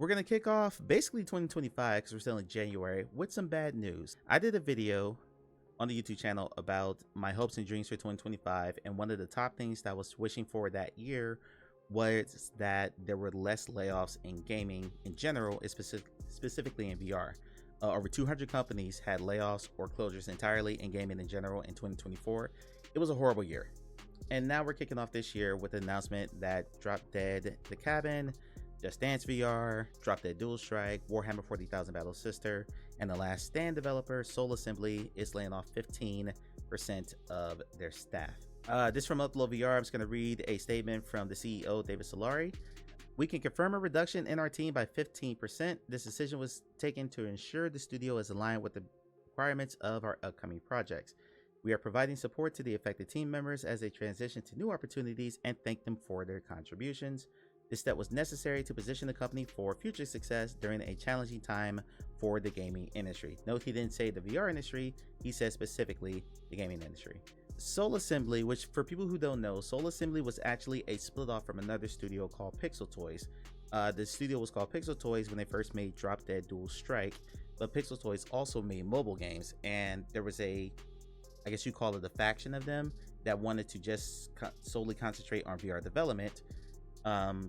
We're going to kick off basically 2025 because we're still in January with some bad news. I did a video on the YouTube channel about my hopes and dreams for 2025, and one of the top things that I was wishing for that year was that there were less layoffs in gaming in general, specifically in VR. Over 200 companies had layoffs or closures entirely in gaming in general in 2024. It was a horrible year. And now we're kicking off this year with an announcement that Drop Dead The Cabin, Just Dance VR, Drop Dead Dual Strike, Warhammer 40,000 Battle Sister, and the Last Stand developer Soul Assembly is laying off 15% of their staff. This from Upload VR. I'm just going to read a statement from the CEO, David Solari. We can confirm a reduction in our team by 15%. This decision was taken to ensure the studio is aligned with the requirements of our upcoming projects. We are providing support to the affected team members as they transition to new opportunities and thank them for their contributions. This step was necessary to position the company for future success during a challenging time for the gaming industry. Note he didn't say the VR industry, he said specifically the gaming industry. Soul Assembly, which for people who don't know, Soul Assembly was actually a split off from another studio called Pixel Toys. The studio was called Pixel Toys when they first made Drop Dead Dual Strike, but Pixel Toys also made mobile games, and there was I guess you call it a faction of them that wanted to just solely concentrate on VR development.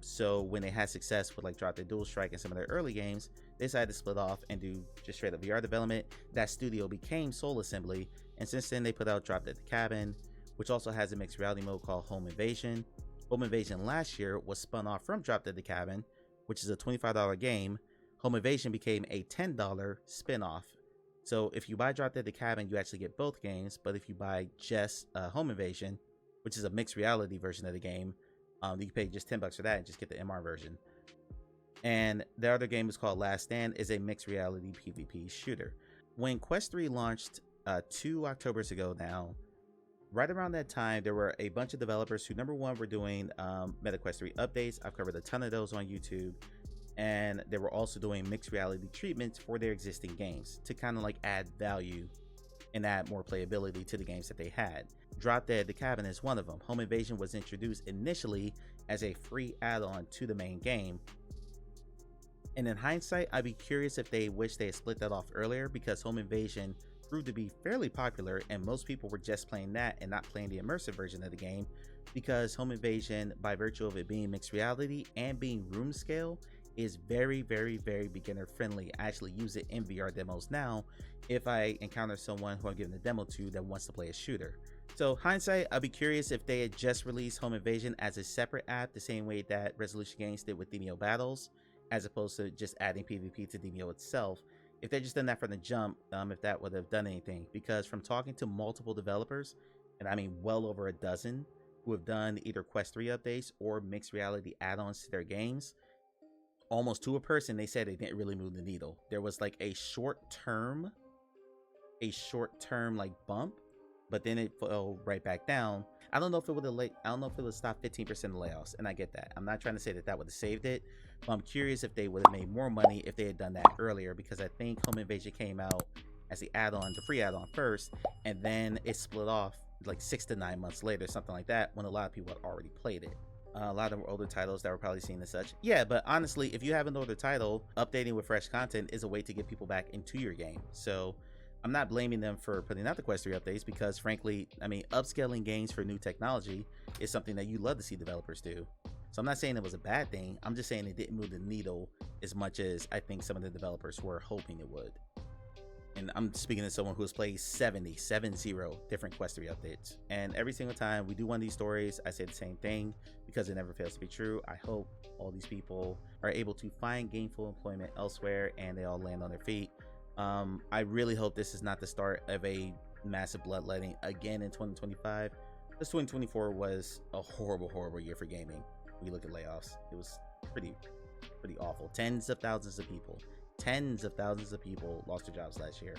So when they had success with like Drop Dead Dual Strike and some of their early games, they decided to split off and do just straight up VR development. That studio became Soul Assembly, and since then they put out Drop Dead The Cabin, which also has a mixed reality mode called Home Invasion. Home Invasion last year was spun off from Drop Dead The Cabin, which is a $25 game. Home Invasion became a $10 spin-off. So if you buy Drop Dead The Cabin, you actually get both games, but if you buy just Home Invasion, which is a mixed reality version of the game, you pay just $10 for that and just get the MR version. And the other game is called Last Stand, is a mixed reality PvP shooter. When Quest 3 launched 2 Octobers ago now, right around that time, there were a bunch of developers who, number one, were doing MetaQuest 3 updates. I've covered a ton of those on YouTube. And they were also doing mixed reality treatments for their existing games to kind of like add value and add more playability to the games that they had. Drop Dead The Cabin is one of them. Home Invasion was introduced initially as a free add-on to the main game. And in hindsight, I'd be curious if they wish they had split that off earlier, because Home Invasion proved to be fairly popular and most people were just playing that and not playing the immersive version of the game, because Home Invasion, by virtue of it being mixed reality and being room scale, is very beginner friendly. I actually use it in VR demos now if I encounter someone who I'm giving a demo to that wants to play a shooter. So hindsight, I'd be curious if they had just released Home Invasion as a separate app, the same way that Resolution Games did with Demeo Battles, as opposed to just adding PvP to Demeo itself. If they just done that from the jump, if that would have done anything. Because from talking to multiple developers, and I mean well over a dozen, who have done either Quest 3 updates or mixed reality add-ons to their games, almost to a person, they said it didn't really move the needle. There was like a short-term like bump, but then it fell right back down. I don't know if it would have stopped 15% of layoffs, and I get that. I'm not trying to say that would have saved it, but I'm curious if they would have made more money if they had done that earlier, because I think Home Invasion came out as the add-on, the free add-on first, and then it split off like 6 to 9 months later, something like that, when a lot of people had already played it. A lot of them were older titles that were probably seen as such. Yeah, but honestly, if you have an older title, updating with fresh content is a way to get people back into your game. So I'm not blaming them for putting out the Quest 3 updates, because frankly, I mean, upscaling games for new technology is something that you love to see developers do. So I'm not saying it was a bad thing. I'm just saying it didn't move the needle as much as I think some of the developers were hoping it would. And I'm speaking to someone who has played 70 different Quest 3 updates. And every single time we do one of these stories, I say the same thing, because it never fails to be true. I hope all these people are able to find gainful employment elsewhere and they all land on their feet. I really hope this is not the start of a massive bloodletting again in 2025. This 2024 was a horrible year for gaming. When you look at layoffs, it was pretty awful. Tens of thousands of people lost their jobs last year.